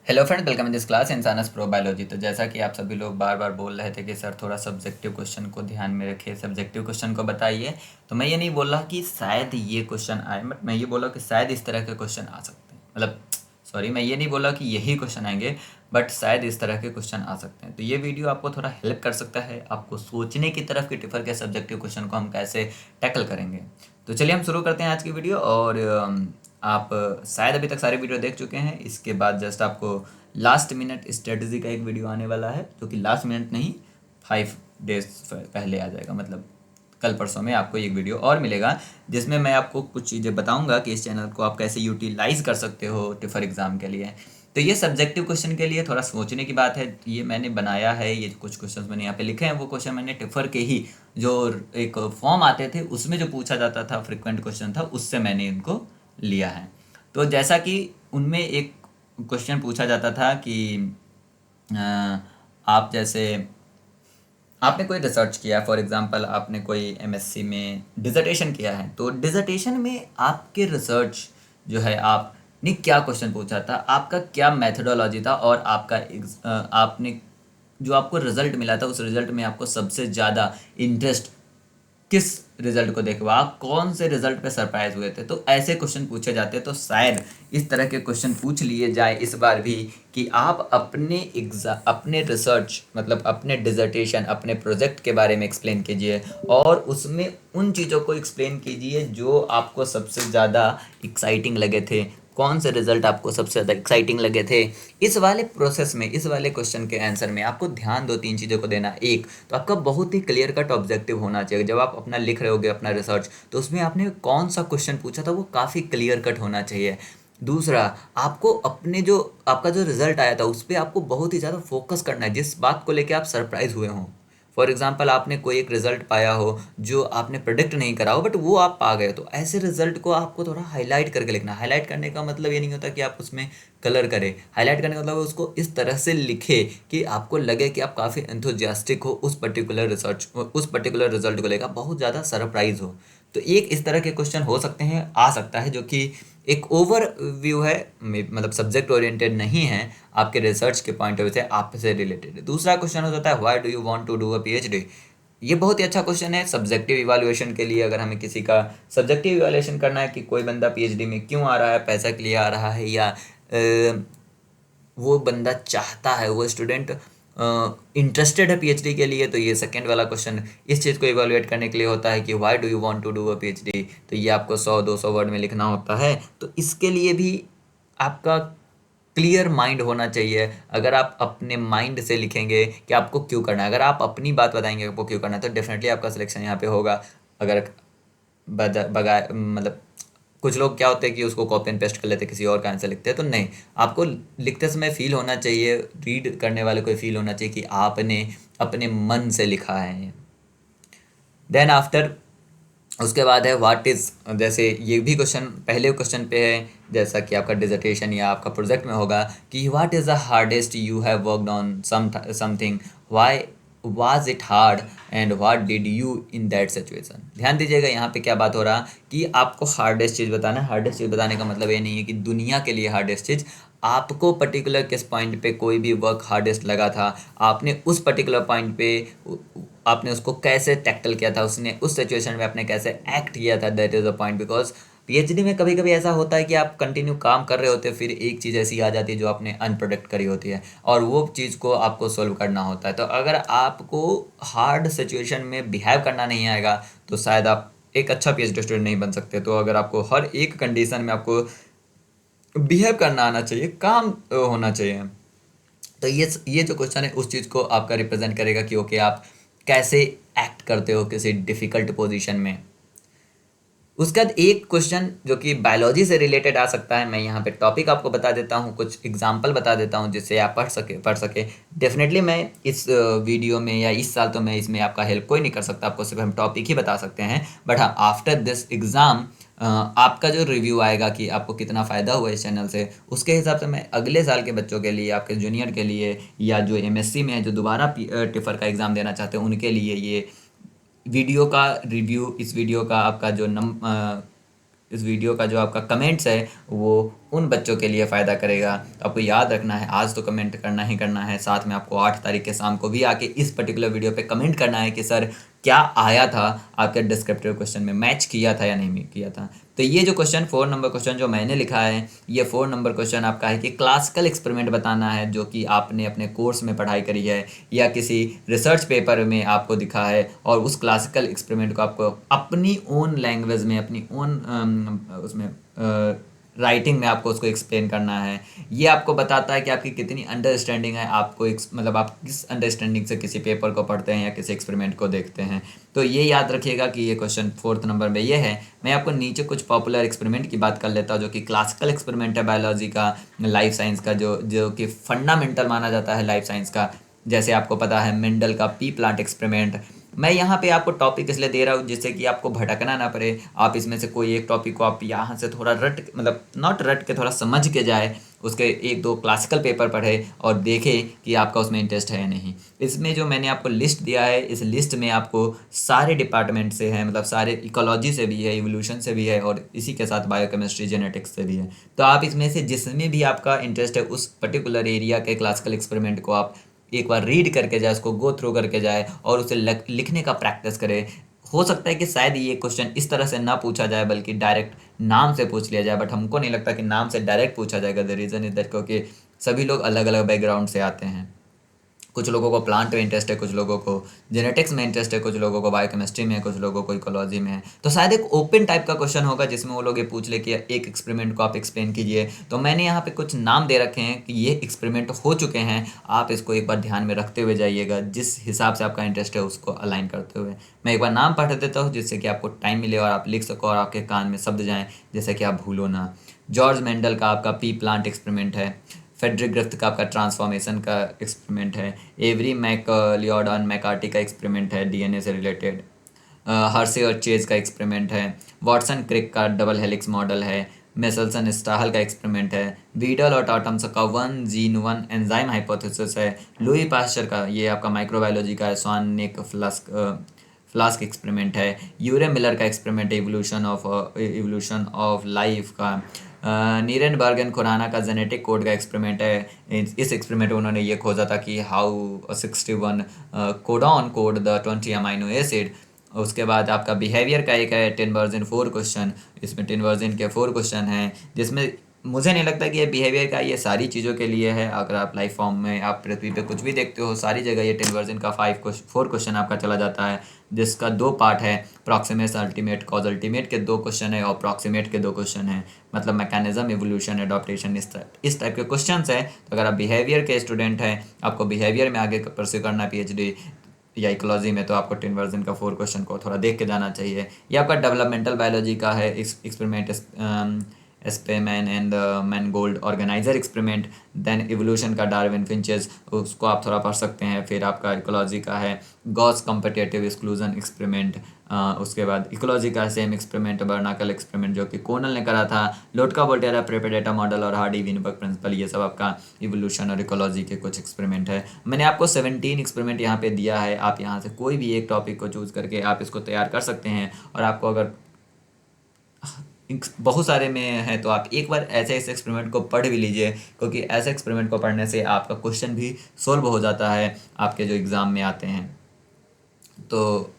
Hello friends, welcome in this class इंसानस pro biology. तो जैसा कि आप सभी लोग बार बार बोल रहे थे कि सर थोड़ा सब्जेक्टिव क्वेश्चन को ध्यान में रखिए, सब्जेक्टिव क्वेश्चन को बताइए। तो मैं ये नहीं बोल रहा कि शायद ये क्वेश्चन आए, बट मैं ये बोल रहा हूँ कि शायद इस तरह के क्वेश्चन आ सकते हैं। मतलब सॉरी, मैं ये नहीं बोल रहा कि यही क्वेश्चन आएंगे, बट शायद इस तरह के क्वेश्चन आ सकते हैं। तो ये वीडियो आपको थोड़ा हेल्प कर सकता है आपको सोचने की तरफ कि टिफर के सब्जेक्टिव क्वेश्चन को हम कैसे टैकल करेंगे। तो चलिए हम शुरू करते हैं आज की वीडियो। और आप शायद अभी तक सारे वीडियो देख चुके हैं। इसके बाद जस्ट आपको लास्ट मिनट स्ट्रेटजी का एक वीडियो आने वाला है, जो कि लास्ट मिनट नहीं, 5 डेज पहले आ जाएगा। मतलब कल परसों में आपको एक वीडियो और मिलेगा, जिसमें मैं आपको कुछ चीज़ें बताऊंगा कि इस चैनल को आप कैसे यूटिलाइज कर सकते हो टिफर एग्ज़ाम के लिए। तो ये सब्जेक्टिव क्वेश्चन के लिए थोड़ा सोचने की बात है। ये मैंने बनाया है, ये कुछ क्वेश्चन मैंने यहाँ पे लिखे हैं, वो क्वेश्चन मैंने टिफर के ही जो एक फॉर्म आते थे उसमें जो पूछा जाता था, फ्रिक्वेंट क्वेश्चन था, उससे मैंने इनको लिया है। तो जैसा कि उनमें एक क्वेश्चन पूछा जाता था कि आप जैसे आपने कोई रिसर्च किया, फॉर एग्जांपल आपने कोई एमएससी में डिसर्टेशन किया है, तो डिसर्टेशन में आपके रिसर्च जो है, आपने क्या क्वेश्चन पूछा था, आपका क्या मेथडोलॉजी था, और आपने जो आपको रिजल्ट मिला था, उस रिजल्ट में आपको सबसे ज़्यादा इंटरेस्ट किस रिजल्ट को देखे, आप कौन से रिजल्ट पे सरप्राइज हुए थे। तो ऐसे क्वेश्चन पूछे जाते हैं। तो शायद इस तरह के क्वेश्चन पूछ लिए जाए इस बार भी, कि आप अपने रिसर्च, मतलब अपने डिसर्टेशन, अपने प्रोजेक्ट के बारे में एक्सप्लेन कीजिए, और उसमें उन चीज़ों को एक्सप्लेन कीजिए जो आपको सबसे ज़्यादा एक्साइटिंग लगे थे, कौन से रिजल्ट आपको सबसे ज़्यादा एक्साइटिंग लगे थे। इस वाले प्रोसेस में, इस वाले क्वेश्चन के आंसर में आपको ध्यान दो तीन चीज़ों को देना। एक तो आपका बहुत ही क्लियर कट ऑब्जेक्टिव होना चाहिए। जब आप अपना लिख रहे होगे अपना रिसर्च, तो उसमें आपने कौन सा क्वेश्चन पूछा था वो काफ़ी क्लियर कट होना चाहिए। दूसरा, आपको अपने जो आपका जो रिजल्ट आया था उस पर आपको बहुत ही ज़्यादा फोकस करना है, जिस बात को लेकर आप सरप्राइज हुए हों। फॉर एग्जाम्पल, आपने कोई एक रिजल्ट पाया हो जो आपने प्रोडिक्ट नहीं करा हो, बट वो आप पा गए, तो ऐसे रिजल्ट को आपको थोड़ा हाईलाइट करके लिखना। हाईलाइट करने का मतलब ये नहीं होता कि आप उसमें कलर करें। हाईलाइट करने का मतलब उसको इस तरह से लिखे कि आपको लगे कि आप काफ़ी एंथुजियास्टिक हो उस पर्टिकुलर रिसर्च, उस पर्टिकुलर रिजल्ट को लेकर, बहुत ज़्यादा सरप्राइज हो। तो एक इस तरह के क्वेश्चन हो सकते हैं, आ सकता है, जो कि एक ओवर व्यू है, मतलब सब्जेक्ट ओरिएंटेड नहीं है, आपके रिसर्च के पॉइंट ऑफ व्यू से आपसे रिलेटेड है। दूसरा क्वेश्चन हो जाता है, why do you want to do a PhD. ये बहुत ही अच्छा क्वेश्चन है सब्जेक्टिव इवैल्यूएशन के लिए। अगर हमें किसी का सब्जेक्टिव इवैल्यूएशन करना है कि कोई बंदा पीएचडी में क्यों आ रहा है, पैसा के लिए आ रहा है, या वो बंदा चाहता है, वो स्टूडेंट इंटरेस्टेड है पीएचडी के लिए, तो ये सेकंड वाला क्वेश्चन इस चीज़ को इवैल्यूएट करने के लिए होता है कि why do you want to do a PhD. तो ये आपको 100-200 वर्ड में लिखना होता है। तो इसके लिए भी आपका क्लियर माइंड होना चाहिए। अगर आप अपने माइंड से लिखेंगे कि आपको क्यों करना है, अगर आप अपनी बात बताएंगे आपको क्यों करना है, तो डेफिनेटली आपका सिलेक्शन यहाँ पे होगा। अगर बगाए मतलब कुछ लोग क्या होते हैं कि उसको कॉपी एंड पेस्ट कर लेते हैं, किसी और का आंसर लिखते हैं, तो नहीं, आपको लिखते समय फील होना चाहिए, रीड करने वाले को फील होना चाहिए कि आपने अपने मन से लिखा है। देन आफ्टर, उसके बाद है व्हाट इज़, जैसे ये भी क्वेश्चन पहले क्वेश्चन पे है, जैसा कि आपका डिसर्टेशन या आपका प्रोजेक्ट में होगा कि what is the hardest you have worked on something, why was it hard, and what did you in that situation. ध्यान दीजिएगा यहाँ पे क्या बात हो रहा कि आपको हार्डेस्ट चीज़ बताना है। हार्डेस्ट चीज़ बताने का मतलब ये नहीं है कि दुनिया के लिए हार्डेस्ट चीज़, आपको पर्टिकुलर किस पॉइंट पे कोई भी वर्क हार्डेस्ट लगा था, आपने उस पर्टिकुलर पॉइंट पे आपने उसको कैसे टैकल किया था, उसने उस सिचुएशन में आपने कैसे एक्ट किया था, that is a point. Because PhD में कभी कभी ऐसा होता है कि आप कंटिन्यू काम कर रहे होते हैं, फिर एक चीज़ ऐसी आ जाती है जो आपने अनप्रोडक्ट करी होती है, और वो चीज़ को आपको सोल्व करना होता है। तो अगर आपको हार्ड सिचुएशन में बिहेव करना नहीं आएगा, तो शायद आप एक अच्छा पीएचडी स्टूडेंट नहीं बन सकते। तो अगर आपको हर एक कंडीशन में आपको बिहेव करना आना चाहिए, काम होना चाहिए, तो ये जो क्वेश्चन है उस चीज़ को आपका रिप्रेजेंट करेगा कि ओके, आप कैसे एक्ट करते हो किसी डिफ़िकल्ट पोजीशन में। उसके बाद एक क्वेश्चन जो कि बायोलॉजी से रिलेटेड आ सकता है, मैं यहाँ पे टॉपिक आपको बता देता हूँ, कुछ एग्जांपल बता देता हूँ जिससे आप पढ़ सके। डेफिनेटली मैं इस वीडियो में या इस साल तो मैं इसमें आपका हेल्प कोई नहीं कर सकता, आपको सिर्फ हम टॉपिक ही बता सकते हैं। बट हाँ, आफ्टर दिस एग्ज़ाम आपका जो रिव्यू आएगा कि आपको कितना फ़ायदा हुआ इस चैनल से, उसके हिसाब से मैं अगले साल के बच्चों के लिए, आपके जूनियर के लिए, या जो एमएससी में है, जो दोबारा टिफर का एग्ज़ाम देना चाहते हैं, उनके लिए ये वीडियो का रिव्यू, इस वीडियो का आपका जो इस वीडियो का जो आपका कमेंट्स है वो उन बच्चों के लिए फ़ायदा करेगा। तो आपको याद रखना है, आज तो कमेंट करना ही करना है, साथ में आपको 8 तारीख के शाम को भी आके इस पर्टिकुलर वीडियो पे कमेंट करना है कि सर क्या आया था आपके डिस्क्रिप्टिव क्वेश्चन में, मैच किया था या नहीं किया था। तो ये जो क्वेश्चन 4 नंबर क्वेश्चन जो मैंने लिखा है, ये 4 नंबर क्वेश्चन आपका है कि क्लासिकल एक्सपेरिमेंट बताना है जो कि आपने अपने कोर्स में पढ़ाई करी है या किसी रिसर्च पेपर में आपको दिखा है, और उस क्लासिकल एक्सपेरिमेंट को आपको अपनी ओन लैंग्वेज में, अपनी ओन उसमें राइटिंग में आपको उसको एक्सप्लेन करना है। ये आपको बताता है कि आपकी कितनी अंडरस्टैंडिंग है, आपको मतलब आप किस अंडरस्टैंडिंग से किसी पेपर को पढ़ते हैं या किसी एक्सपेरिमेंट को देखते हैं। तो ये याद रखिएगा कि ये क्वेश्चन 4th नंबर में ये है। मैं आपको नीचे कुछ पॉपुलर एक्सपेरिमेंट की बात कर लेता हूँ जो कि क्लासिकल एक्सपेरिमेंट है बायोलॉजी का, लाइफ साइंस का, जो जो कि फंडामेंटल माना जाता है लाइफ साइंस का। जैसे आपको पता है मेंडल का पी प्लांट एक्सपेरिमेंट। मैं यहाँ पे आपको टॉपिक इसलिए दे रहा हूँ जिससे कि आपको भटकना ना पड़े, आप इसमें से कोई एक टॉपिक को आप यहाँ से थोड़ा मतलब नॉट रट के, थोड़ा समझ के जाए, उसके 1-2 क्लासिकल पेपर पढ़े और देखें कि आपका उसमें इंटरेस्ट है या नहीं। इसमें जो मैंने आपको लिस्ट दिया है, इस लिस्ट में आपको सारे डिपार्टमेंट से है, मतलब सारे इकोलॉजी से भी है, इवोल्यूशन से भी है, और इसी के साथ बायोकेमिस्ट्री, जेनेटिक्स से भी है। तो आप इसमें से जिसमें भी आपका इंटरेस्ट है उस पर्टिकुलर एरिया के क्लासिकल एक्सपेरिमेंट को आप एक बार रीड करके जाए, उसको गो थ्रू करके जाए और उसे लिखने का प्रैक्टिस करे। हो सकता है कि शायद ये क्वेश्चन इस तरह से ना पूछा जाए बल्कि डायरेक्ट नाम से पूछ लिया जाए, बट हमको नहीं लगता कि नाम से डायरेक्ट पूछा जाएगा। द रीज़न इज दैट क्योंकि सभी लोग अलग अलग बैकग्राउंड से आते हैं। कुछ लोगों को प्लांट में इंटरेस्ट है, कुछ लोगों को जेनेटिक्स में इंटरेस्ट है, कुछ लोगों को बायोकेमिस्ट्री में है, कुछ लोगों को इकोलॉजी में है। तो शायद एक ओपन टाइप का क्वेश्चन होगा जिसमें वो लोग ये पूछ ले कि एक एक्सपेरिमेंट को आप एक्सप्लेन कीजिए। तो मैंने यहाँ पे कुछ नाम दे रखे हैं कि ये एक्सपेरिमेंट हो चुके हैं, आप इसको एक बार ध्यान में रखते हुए जाइएगा, जिस हिसाब से आपका इंटरेस्ट है उसको अलाइन करते हुए। मैं एक बार नाम पढ़ देता हूँ जिससे कि आपको टाइम मिले और आप लिख सको और आपके कान में शब्द जाएँ, जैसे कि आप भूलो ना। जॉर्ज मेंडल का आपका पी प्लांट एक्सपेरिमेंट है। फेडरिक ग्रिफ्थ का आपका ट्रांसफॉर्मेशन का एक्सपेरिमेंट है। एवरी मैकलियोडॉन मैकार्टी का एक्सपेरिमेंट है डीएनए से रिलेटेड। हर्से और चेज का एक्सपेरिमेंट है। वॉटसन क्रिक का डबल हेलिक्स मॉडल है। मेसल्सन स्टाहल का एक्सपेरिमेंट है। वीडल और टॉटम्स का 1 जीन 1 एंजाइम हाइपोथेसिस है। लुई पास्चर का, ये आपका माइक्रोबायोलॉजी का है, स्वानिक फ्लास्क एक्सपेरिमेंट है। यूरे मिलर का एक्सपेरिमेंट है इवोल्यूशन ऑफ लाइफ का। नीरेनबर्ग एंड खुराना का जेनेटिक कोड का एक्सपेरिमेंट है। इस एक्सपेरिमेंट में उन्होंने ये खोजा था कि how 61 codon code the 20 amino acid. उसके बाद आपका बिहेवियर का एक है 10 वर्जन 4 क्वेश्चन। इसमें 10 वर्जन के 4 क्वेश्चन हैं, जिसमें मुझे नहीं लगता कि ये बिहेवियर का ये सारी चीज़ों के लिए है। अगर आप लाइफ फॉर्म में, आप पृथ्वी पे कुछ भी देखते हो, सारी जगह ये 10 वर्जन का 4 क्वेश्चन आपका चला जाता है, जिसका 2 पार्ट है। प्रॉक्सिमेट अल्टीमेट कॉज अल्टीमेट के 2 क्वेश्चन है और प्रॉक्सिमेट के 2 क्वेश्चन है, मतलब मैकेनिज्म, इवोल्यूशन, एडॉप्टेशन, इस टाइप के क्वेश्चन है। तो अगर आप बिहेवियर के स्टूडेंट हैं, आपको बिहेवियर में आगे परस्यू करना है पीएचडी या इकोलॉजी में, तो आपको 10 वर्जन का 4 क्वेश्चन को थोड़ा देख के जाना चाहिए। ये आपका डेवलपमेंटल बायोलॉजी का है experiment, Spemann and Mangold organizer experiment. Then evolution का डार्विन फिंचेस, उसको आप थोड़ा पढ़ सकते हैं। फिर आपका इकोलॉजी का है गॉस कॉम्पिटेटिव एक्सक्लूजन एक्सपेरिमेंट। उसके बाद इकोलॉजी का सेम एक्सपेरिमेंट बर्नाकल एक्सपेरिमेंट जो कि कोनल ने करा था। लोटका वोल्टेरा प्रेपेडेटा मॉडल और हार्डी विनबर्ग प्रिंसिपल, ये सब आपका इवोल्यूशन और इकोलॉजी के कुछ एक्सपेरिमेंट है। मैंने आपको 17 एक्सपेरिमेंट यहाँ पे दिया है, आप यहाँ से कोई भी एक टॉपिक को चूज़ करके आप इसको तैयार कर सकते हैं। और आपको अगर बहुत सारे में है तो आप एक बार ऐसे इस एक्सपेरिमेंट को पढ़ भी लीजिए, क्योंकि ऐसे एक्सपेरिमेंट को पढ़ने से आपका क्वेश्चन भी सोल्व हो जाता है आपके जो एग्ज़ाम में आते हैं। तो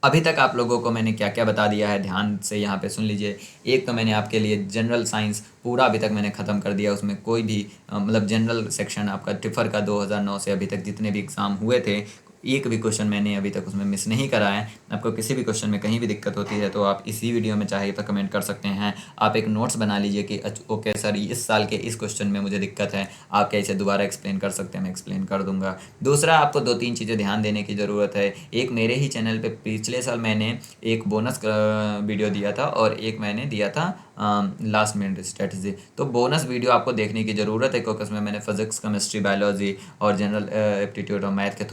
अभी तक आप लोगों को मैंने क्या क्या बता दिया है, ध्यान से यहाँ पे सुन लीजिए। एक तो मैंने आपके लिए जनरल साइंस पूरा अभी तक मैंने ख़त्म कर दिया, उसमें कोई भी मतलब जनरल सेक्शन आपका टिफर का 2009 से अभी तक जितने भी एग्ज़ाम हुए थे, एक भी क्वेश्चन मैंने अभी तक उसमें मिस नहीं करा है। आपको किसी भी क्वेश्चन में कहीं भी दिक्कत होती है तो आप इसी वीडियो में चाहे तो कमेंट कर सकते हैं। आप एक नोट्स बना लीजिए कि ओके सर, इस साल के इस क्वेश्चन में मुझे दिक्कत है, आप क्या इसे दोबारा एक्सप्लेन कर सकते हैं, मैं एक्सप्लेन कर दूंगा। दूसरा, आपको 2-3 चीज़ें ध्यान देने की ज़रूरत है। एक, मेरे ही चैनल पर पिछले साल मैंने एक बोनस वीडियो दिया था और एक मैंने दिया था लास्ट मिनट स्ट्रेटजी। तो बोनस वीडियो आपको देखने की ज़रूरत है, क्योंकि उसमें मैंने फिजिक्स, केमिस्ट्री, बायोलॉजी और जनरल एप्टीट्यूड और मैथ के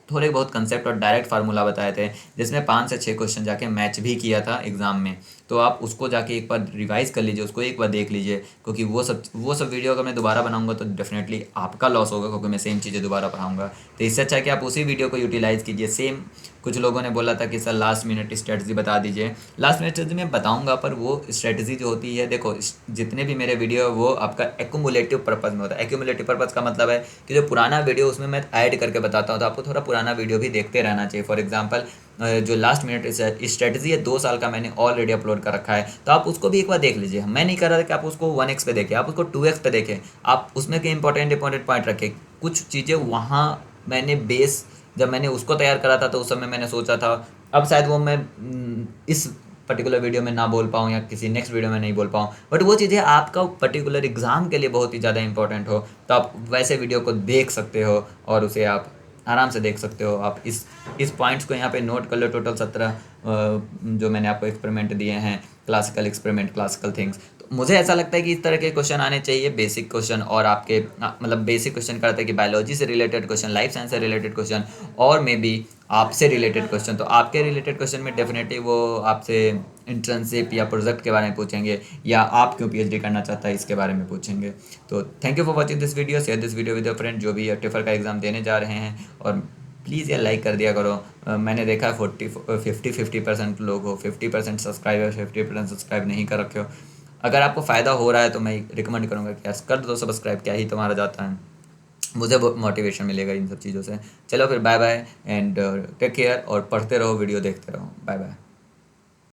थोड़े बहुत कंसेप्ट और डायरेक्ट फार्मूला बताए थे, जिसमें 5 से 6 क्वेश्चन जाके मैच भी किया था एग्ज़ाम में। तो आप उसको जाके एक बार रिवाइज कर लीजिए, उसको एक बार देख लीजिए, क्योंकि वो सब वीडियो अगर मैं दोबारा बनाऊंगा तो डेफिनेटली आपका लॉस होगा, क्योंकि मैं सेम चीज़ें दोबारा पढ़ाऊंगा। तो इससे अच्छा है कि आप उसी वीडियो को यूटिलाइज़ कीजिए। सेम कुछ लोगों ने बोला था कि सर लास्ट मिनट स्ट्रेटजी बता दीजिए। लास्ट मिनट स्ट्रेटजी मैं बताऊंगा, पर वो स्ट्रेटजी जो होती है, देखो जितने भी मेरे वीडियो है वो आपका एक्यूमुलेटिव पर्पज़ में होता है। एक्यूमुलेटिव पर्पज़ का मतलब है कि जो पुराना वीडियो उसमें मैं ऐड करके बताता हूँ, तो आपको थोड़ा पुराना वीडियो भी देखते रहना चाहिए। फॉर एग्जाम्पल जो लास्ट मिनट स्ट्रेटजी है 2 साल का मैंने ऑलरेडी अपलोड कर रखा है, तो आप उसको भी एक बार देख लीजिए। मैं नहीं कर रहा था कि आप उसको 1x पे देखें, आप उसको 2x पे देखें, आप उसमें के इंपॉर्टेंट पॉइंट रखें। कुछ चीज़ें वहाँ मैंने बेस जब मैंने उसको तैयार करा था तो उस समय मैंने सोचा था, अब शायद वो मैं इस पर्टिकुलर वीडियो में ना बोल पाऊँ या किसी नेक्स्ट वीडियो में नहीं बोल पाऊँ, बट वो चीज़ें आपका पर्टिकुलर एग्ज़ाम के लिए बहुत ही ज़्यादा इंपॉर्टेंट हो तो आप वैसे वीडियो को देख सकते हो और उसे आप आराम से देख सकते हो। आप इस पॉइंट्स को यहाँ पे नोट कर लो। टोटल 17 जो मैंने आपको एक्सपेरिमेंट दिए हैं, क्लासिकल एक्सपेरिमेंट, क्लासिकल थिंग्स। तो मुझे ऐसा लगता है कि इस तरह के क्वेश्चन आने चाहिए, बेसिक क्वेश्चन, और आपके मतलब बेसिक क्वेश्चन करते हैं कि बायोलॉजी से रिलेटेड क्वेश्चन, लाइफ साइंस से रिलेटेड क्वेश्चन, और मे बी आपसे रिलेटेड क्वेश्चन। तो आपके रिलेटेड क्वेश्चन में डेफिनेटली वो आपसे इंटर्नशिप या प्रोजेक्ट के बारे में पूछेंगे, या आप क्यों पीएचडी करना चाहता है इसके बारे में पूछेंगे। तो thank you for watching this video. Share this video with your friend जो भी टिफर का एग्ज़ाम देने जा रहे हैं, और प्लीज़ यार लाइक कर दिया करो। मैंने देखा है 50% लोग हो, 50% सब्सक्राइबर, 50% सब्सक्राइब नहीं कर रखे हो। अगर आपको फ़ायदा हो रहा है तो मैं रिकमेंड करूँगा कि यार कर दो सब्सक्राइब, क्या ही तुम्हारा जाता है, मुझे बहुत मोटिवेशन मिलेगा इन सब चीज़ों से। चलो फिर bye bye and take care, और पढ़ते रहो, वीडियो देखते रहो। Bye bye.